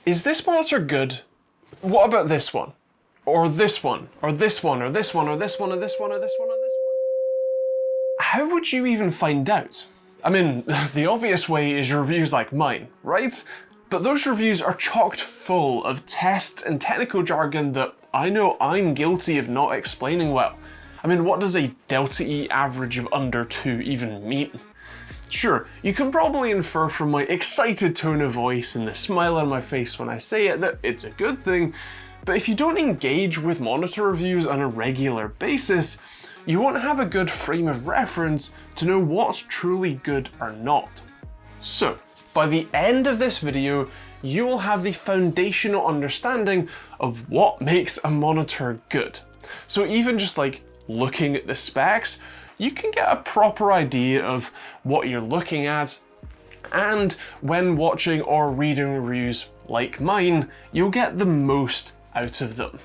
Is this monitor good? What about this one? Or this one? Or this one? Or this one? Or this one? Or this one? Or this one? Or this one? How would you even find out? I mean, the obvious way is reviews like mine, right? But those reviews are chocked full of tests and technical jargon that I know I'm guilty of not explaining well. I mean, what does a delta E average of under 2 even mean? Sure, you can probably infer from my excited tone of voice and the smile on my face when I say it that it's a good thing, but if you don't engage with monitor reviews on a regular basis, you won't have a good frame of reference to know what's truly good or not. So, by the end of this video, you will have the foundational understanding of what makes a monitor good. So even just like looking at the specs, you can get a proper idea of what you're looking at, and when watching or reading reviews like mine, you'll get the most out of them.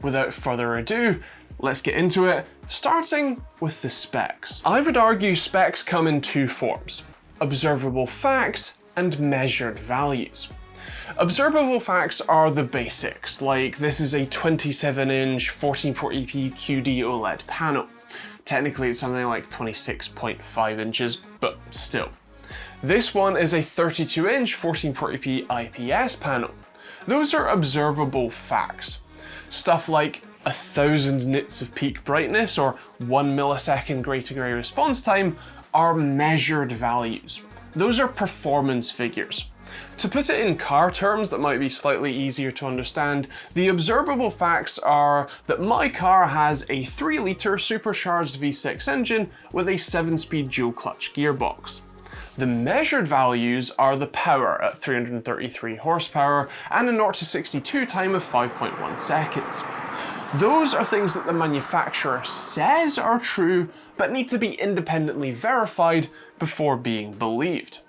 Without further ado, let's get into it, starting with the specs. I would argue specs come in two forms: observable facts and measured values. Observable facts are the basics, like this is a 27-inch 1440p QD OLED panel. Technically it's something like 26.5 inches, but still. This one is a 32-inch 1440p IPS panel. Those are observable facts. Stuff like 1000 nits of peak brightness or 1 millisecond gray-to-gray response time are measured values. Those are performance figures. To put it in car terms that might be slightly easier to understand, the observable facts are that my car has a 3-litre supercharged V6 engine with a 7-speed dual-clutch gearbox. The measured values are the power at 333 horsepower and a 0 to 62 time of 5.1 seconds. Those are things that the manufacturer says are true, but need to be independently verified before being believed.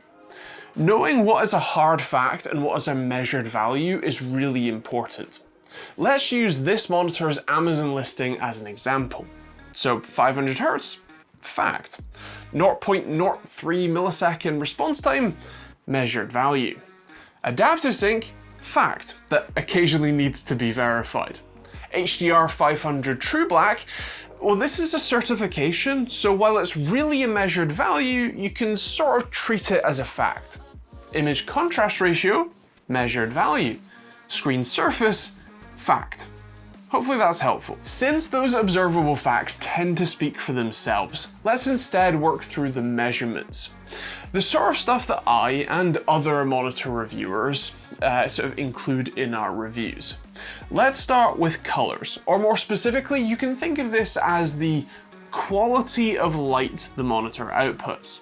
Knowing what is a hard fact and what is a measured value is really important. Let's use this monitor's Amazon listing as an example. So 500 Hz, fact. 0.03 millisecond response time, measured value. Adaptive sync, fact, that occasionally needs to be verified. HDR 500 True Black, well, this is a certification, so while it's really a measured value, you can sort of treat it as a fact. Image contrast ratio, measured value. Screen surface, fact. Hopefully that's helpful. Since those observable facts tend to speak for themselves, let's instead work through the measurements. The sort of stuff that I and other monitor reviewers sort of include in our reviews. Let's start with colors, or more specifically, you can think of this as the quality of light the monitor outputs.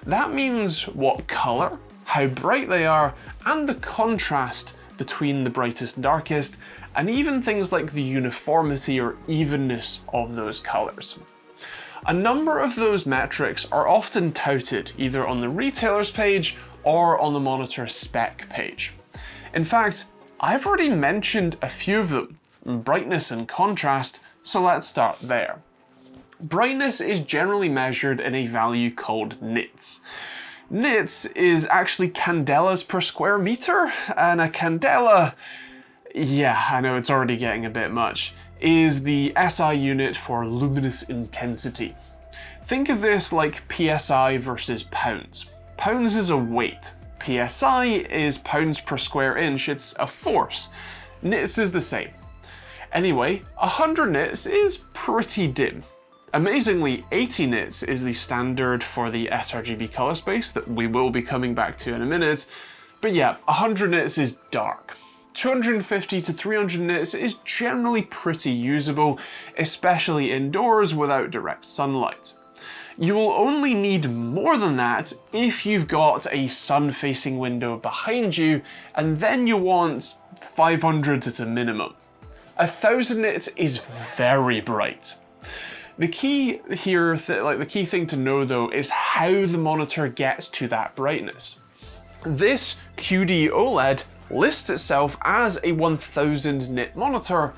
That means what color, how bright they are, and the contrast between the brightest and darkest, and even things like the uniformity or evenness of those colors. A number of those metrics are often touted either on the retailer's page or on the monitor spec page. In fact, I've already mentioned a few of them, brightness and contrast, so let's start there. Brightness is generally measured in a value called nits. Nits is actually candelas per square meter, and a candela, yeah, I know it's already getting a bit much, is the SI unit for luminous intensity. Think of this like PSI versus pounds. Pounds is a weight. PSI is pounds per square inch, it's a force. Nits is the same. Anyway, 100 nits is pretty dim. Amazingly, 80 nits is the standard for the sRGB color space that we will be coming back to in a minute. But yeah, 100 nits is dark. 250 to 300 nits is generally pretty usable, especially indoors without direct sunlight. You will only need more than that if you've got a sun-facing window behind you, and then you want 500 at a minimum. 1000 nits is very bright. The key here, the key thing to know though, is how the monitor gets to that brightness. This QD OLED lists itself as a 1000 nit monitor,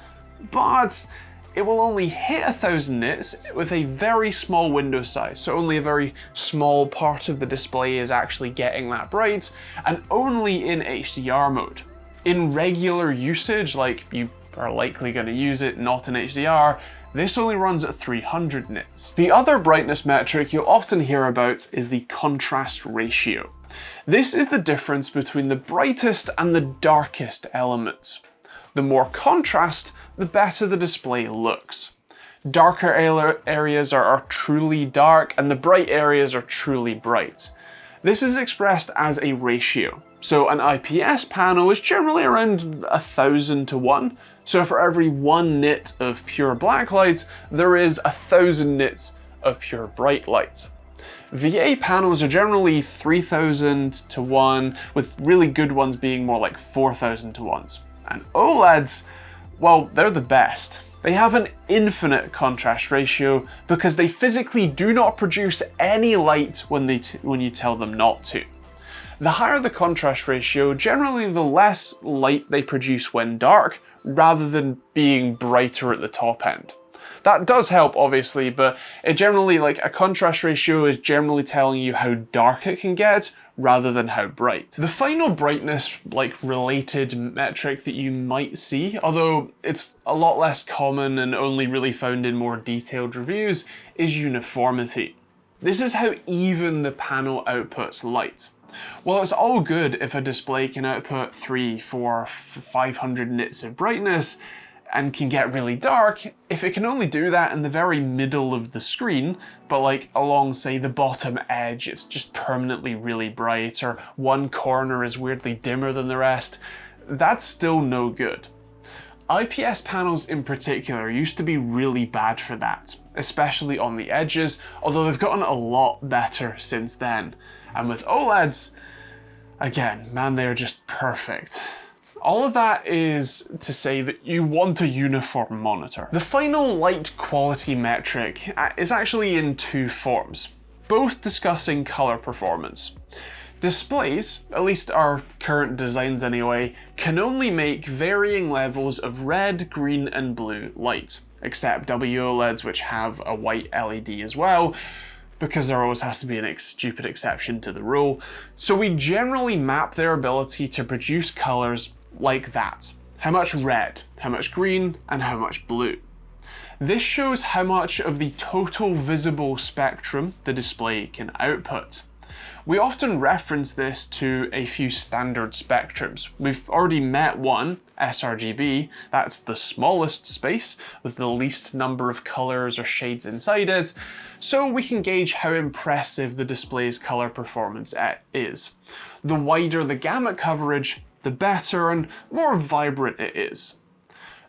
but it will only hit 1000 nits with a very small window size, so only a very small part of the display is actually getting that bright, and only in HDR mode. In regular usage, like you are likely going to use it, not in HDR, this only runs at 300 nits. The other brightness metric you'll often hear about is the contrast ratio. This is the difference between the brightest and the darkest elements. The more contrast, the better the display looks. Darker areas are truly dark and the bright areas are truly bright. This is expressed as a ratio. So an IPS panel is generally around 1,000 to 1. So for every 1 nit of pure black light, there is 1,000 nits of pure bright light. VA panels are generally 3,000 to 1, with really good ones being more like 4,000 to 1s. And OLEDs, well, they're the best. They have an infinite contrast ratio because they physically do not produce any light when you tell them not to. The higher the contrast ratio, generally the less light they produce when dark, rather than being brighter at the top end. That does help, obviously, but it generally, like, a contrast ratio is generally telling you how dark it can get, rather than how bright. The final brightness, like, related metric that you might see, although it's a lot less common and only really found in more detailed reviews, is uniformity. This is how even the panel outputs light. Well, it's all good if a display can output 300, 400, 500 nits of brightness and can get really dark if it can only do that in the very middle of the screen, but like along, say, the bottom edge, it's just permanently really bright, or one corner is weirdly dimmer than the rest. That's still no good. IPS panels in particular used to be really bad for that, especially on the edges, although they've gotten a lot better since then. And with OLEDs, again, man, they're just perfect. All of that is to say that you want a uniform monitor. The final light quality metric is actually in two forms, both discussing color performance. Displays, at least our current designs anyway, can only make varying levels of red, green, and blue light, except WOLEDs, which have a white LED as well, because there always has to be a stupid exception to the rule. So we generally map their ability to produce colors like that. How much red, how much green, and how much blue. This shows how much of the total visible spectrum the display can output. We often reference this to a few standard spectrums. We've already met one, sRGB, that's the smallest space with the least number of colors or shades inside it, so we can gauge how impressive the display's color performance is. The wider the gamut coverage, the better and more vibrant it is.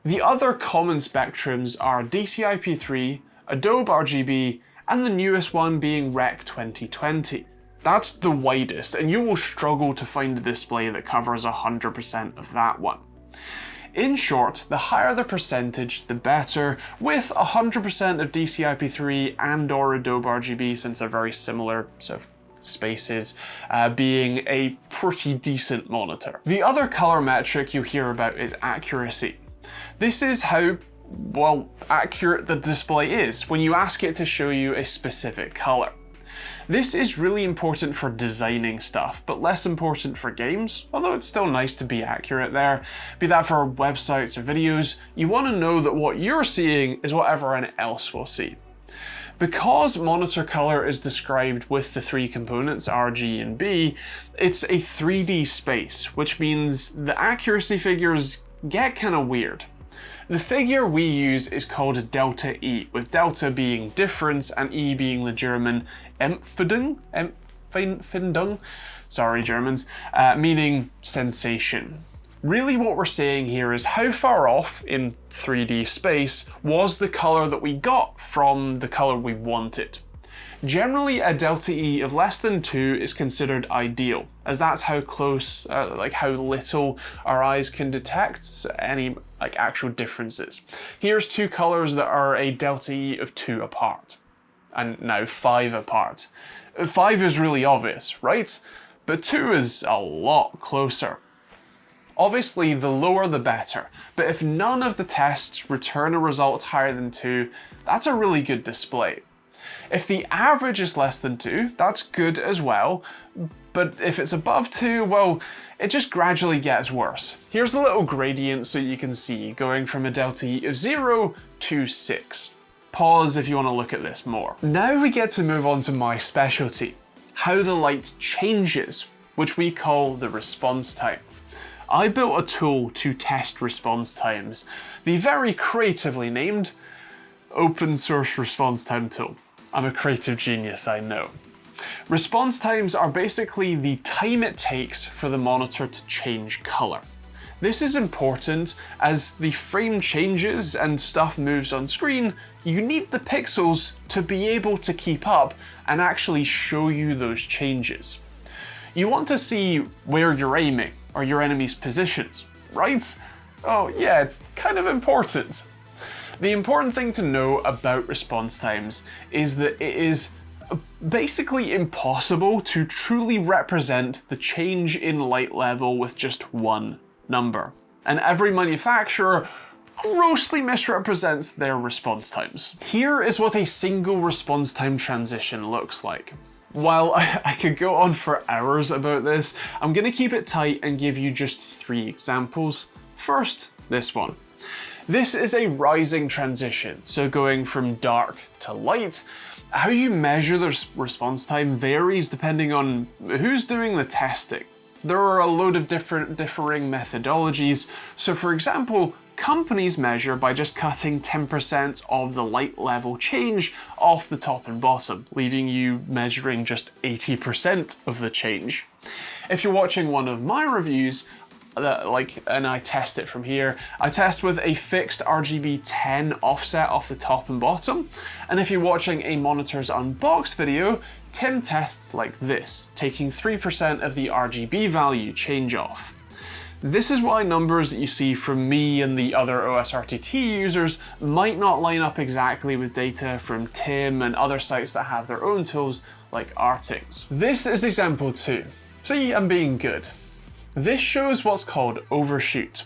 The other common spectrums are DCI-P3, Adobe RGB, and the newest one being Rec 2020. That's the widest, and you will struggle to find a display that covers 100% of that one. In short, the higher the percentage, the better, with 100% of DCI-P3 and or Adobe RGB, since they're very similar sort of spaces, being a pretty decent monitor. The other color metric you hear about is accuracy. This is how, well, accurate the display is when you ask it to show you a specific color. This is really important for designing stuff, but less important for games, although it's still nice to be accurate there. Be that for websites or videos, you want to know that what you're seeing is what everyone else will see. Because monitor color is described with the three components, R, G, and B, it's a 3D space, which means the accuracy figures get kind of weird. The figure we use is called delta E, with delta being difference and E being the German Empfindung, sorry Germans, meaning sensation. Really what we're saying here is how far off in 3D space was the color that we got from the color we wanted. Generally, a delta E of less than 2 is considered ideal, as that's how close, how little our eyes can detect any actual differences. Here's two colors that are a delta E of 2 apart, and now 5 apart. 5 is really obvious, right? But 2 is a lot closer. Obviously, the lower the better, but if none of the tests return a result higher than 2, that's a really good display. If the average is less than 2, that's good as well, but if it's above 2, well, it just gradually gets worse. Here's a little gradient so you can see, going from a delta E of 0 to 6. Pause if you want to look at this more. Now we get to move on to my specialty, how the light changes, which we call the response time. I built a tool to test response times, the very creatively named Open Source Response Time Tool. I'm a creative genius, I know. Response times are basically the time it takes for the monitor to change color. This is important as the frame changes and stuff moves on screen. You need the pixels to be able to keep up and actually show you those changes. You want to see where you're aiming or your enemy's positions, right? Oh yeah, it's kind of important. The important thing to know about response times is that it is basically impossible to truly represent the change in light level with just one number. And every manufacturer grossly misrepresents their response times. Here is what a single response time transition looks like. While I could go on for hours about this, I'm going to keep it tight and give you just 3 examples. First, this one. This is a rising transition, so going from dark to light. How you measure the response time varies depending on who's doing the testing. There are a load of differing methodologies, so for example, companies measure by just cutting 10% of the light level change off the top and bottom, leaving you measuring just 80% of the change. If you're watching one of my reviews, and I test it from here, I test with a fixed RGB 10 offset off the top and bottom, and if you're watching a Monitors Unboxed video, Tim tests like this, taking 3% of the RGB value change off. This is why numbers that you see from me and the other OSRTT users might not line up exactly with data from Tim and other sites that have their own tools like Artix. This is example 2. See, I'm being good. This shows what's called overshoot.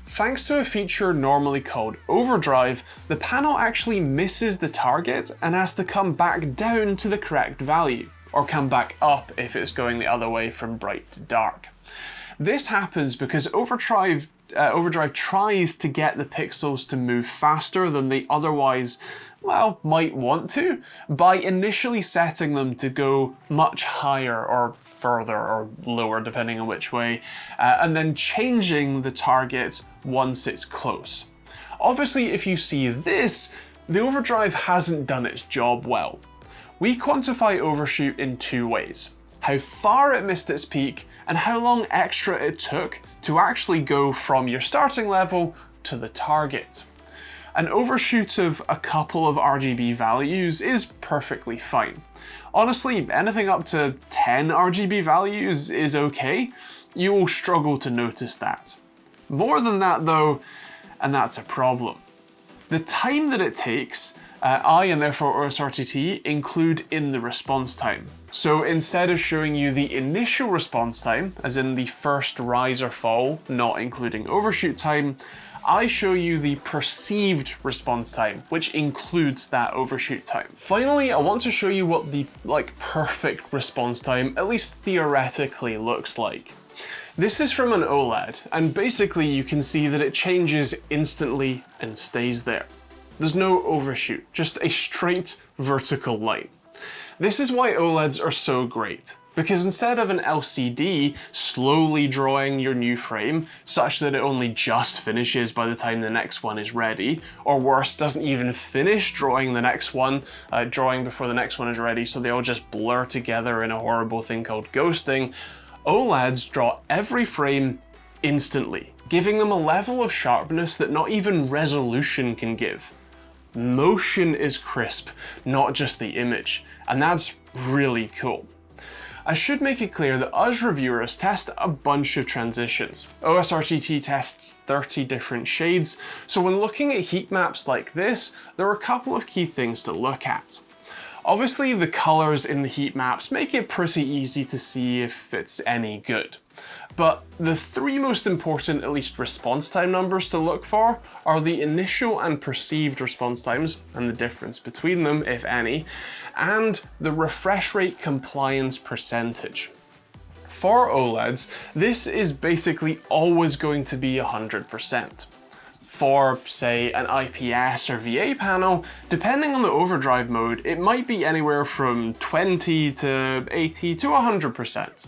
Thanks to a feature normally called overdrive, the panel actually misses the target and has to come back down to the correct value, or come back up if it's going the other way from bright to dark. This happens because overdrive tries to get the pixels to move faster than they otherwise, well, might want to, by initially setting them to go much higher or further or lower, depending on which way, and then changing the target once it's close. Obviously, if you see this, the overdrive hasn't done its job well. We quantify overshoot in 2 ways: how far it missed its peak and how long extra it took to actually go from your starting level to the target. An overshoot of a couple of RGB values is perfectly fine. Honestly, anything up to 10 RGB values is okay. You will struggle to notice that. More than that though, and that's a problem. The time that it takes, I, and therefore OSRTT, include in the response time. So instead of showing you the initial response time, as in the first rise or fall, not including overshoot time, I show you the perceived response time, which includes that overshoot time. Finally, I want to show you what the perfect response time, at least theoretically, looks like. This is from an OLED, and basically you can see that it changes instantly and stays there. There's no overshoot, just a straight vertical line. This is why OLEDs are so great, because instead of an LCD slowly drawing your new frame such that it only just finishes by the time the next one is ready, or worse, doesn't even finish drawing the next one, drawing before the next one is ready, so they all just blur together in a horrible thing called ghosting, OLEDs draw every frame instantly, giving them a level of sharpness that not even resolution can give. Motion is crisp, not just the image, and that's really cool. I should make it clear that us reviewers test a bunch of transitions. OSRTT tests 30 different shades, so when looking at heat maps like this, there are a couple of key things to look at. Obviously, the colors in the heat maps make it pretty easy to see if it's any good. But the three most important, at least response time numbers to look for, are the initial and perceived response times, and the difference between them, if any, and the refresh rate compliance percentage. For OLEDs, this is basically always going to be 100%. For, say, an IPS or VA panel, depending on the overdrive mode, it might be anywhere from 20 to 80 to 100%.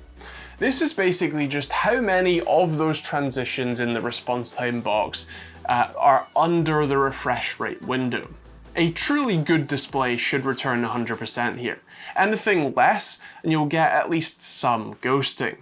This is basically just how many of those transitions in the response time box are under the refresh rate window. A truly good display should return 100% here. Anything less, and you'll get at least some ghosting.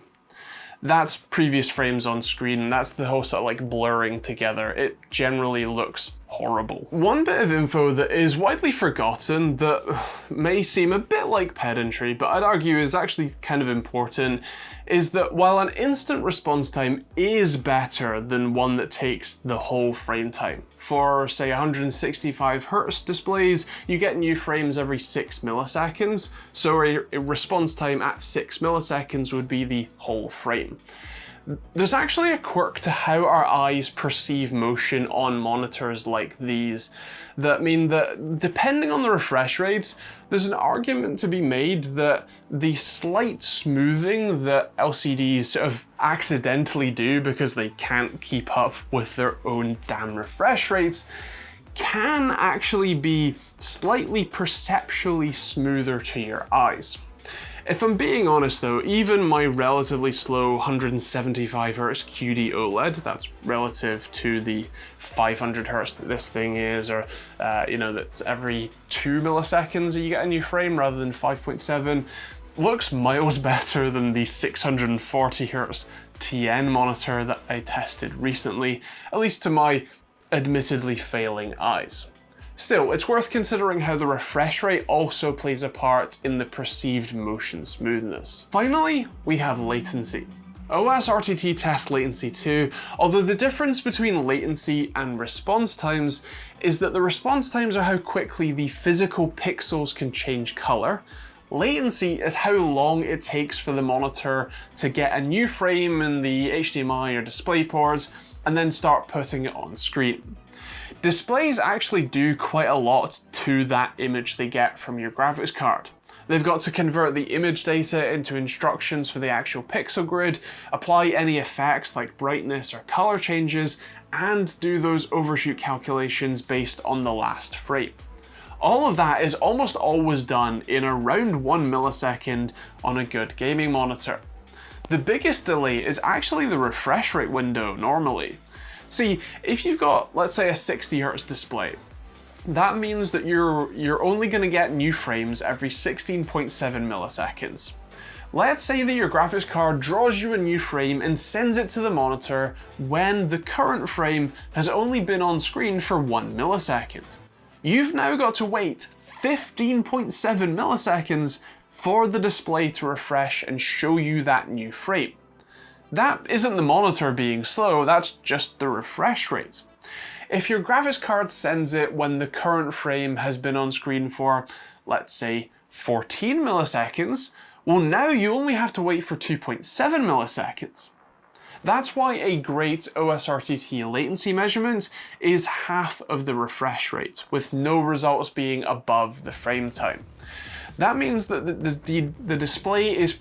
That's previous frames on screen, that's the whole sort of like blurring together. It generally looks horrible. One bit of info that is widely forgotten that may seem a bit like pedantry, but I'd argue is actually kind of important, is that while an instant response time is better than one that takes the whole frame time, for say 165Hz displays, you get new frames every 6 milliseconds, so a response time at 6 milliseconds would be the whole frame. There's actually a quirk to how our eyes perceive motion on monitors like these that mean that depending on the refresh rates, there's an argument to be made that the slight smoothing that LCDs sort of accidentally do because they can't keep up with their own damn refresh rates can actually be slightly perceptually smoother to your eyes. If I'm being honest though, even my relatively slow 175Hz QD OLED, that's relative to the 500Hz that this thing is, or that's every 2 milliseconds that you get a new frame rather than 5.7, looks miles better than the 640Hz TN monitor that I tested recently, at least to my admittedly failing eyes. Still, it's worth considering how the refresh rate also plays a part in the perceived motion smoothness. Finally, we have latency. OSRTT tests latency too, although the difference between latency and response times is that the response times are how quickly the physical pixels can change color. Latency is how long it takes for the monitor to get a new frame in the HDMI or display ports and then start putting it on screen. Displays actually do quite a lot to that image they get from your graphics card. They've got to convert the image data into instructions for the actual pixel grid, apply any effects like brightness or color changes, and do those overshoot calculations based on the last frame. All of that is almost always done in around 1 millisecond on a good gaming monitor. The biggest delay is actually the refresh rate window normally. See, if you've got, let's say, a 60Hz display, that means that you're only going to get new frames every 16.7 milliseconds. Let's say that your graphics card draws you a new frame and sends it to the monitor when the current frame has only been on screen for 1 millisecond. You've now got to wait 15.7 milliseconds for the display to refresh and show you that new frame. That isn't the monitor being slow, that's just the refresh rate. If your graphics card sends it when the current frame has been on screen for, let's say, 14 milliseconds, well now you only have to wait for 2.7 milliseconds. That's why a great OSRTT latency measurement is half of the refresh rate, with no results being above the frame time. That means that the display is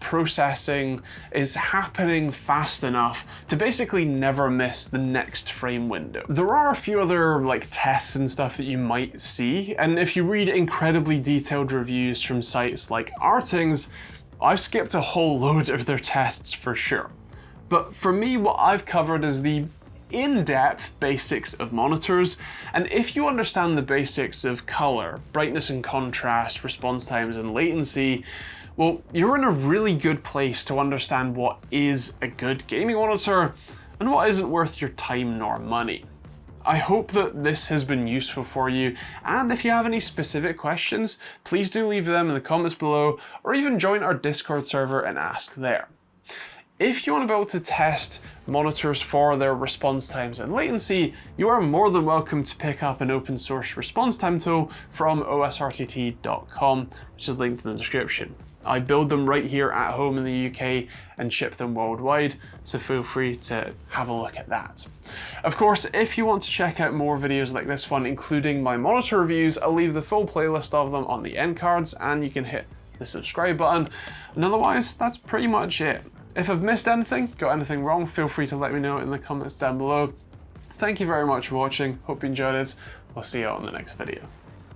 happening fast enough to basically never miss the next frame window. There are a few other tests and stuff that you might see, and if you read incredibly detailed reviews from sites like Artings, I've skipped a whole load of their tests for sure. But for me, what I've covered is the in-depth basics of monitors, and if you understand the basics of color, brightness and contrast, response times and latency, well, you're in a really good place to understand what is a good gaming monitor and what isn't worth your time nor money. I hope that this has been useful for you, and if you have any specific questions, please do leave them in the comments below or even join our Discord server and ask there. If you want to be able to test monitors for their response times and latency, you are more than welcome to pick up an open source response time tool from osrtt.com, which is linked in the description. I build them right here at home in the UK and ship them worldwide, so feel free to have a look at that. Of course, if you want to check out more videos like this one, including my monitor reviews, I'll leave the full playlist of them on the end cards, and you can hit the subscribe button. And otherwise, that's pretty much it. If I've missed anything, got anything wrong, feel free to let me know in the comments down below. Thank you very much for watching, hope you enjoyed it. I'll see you on the next video.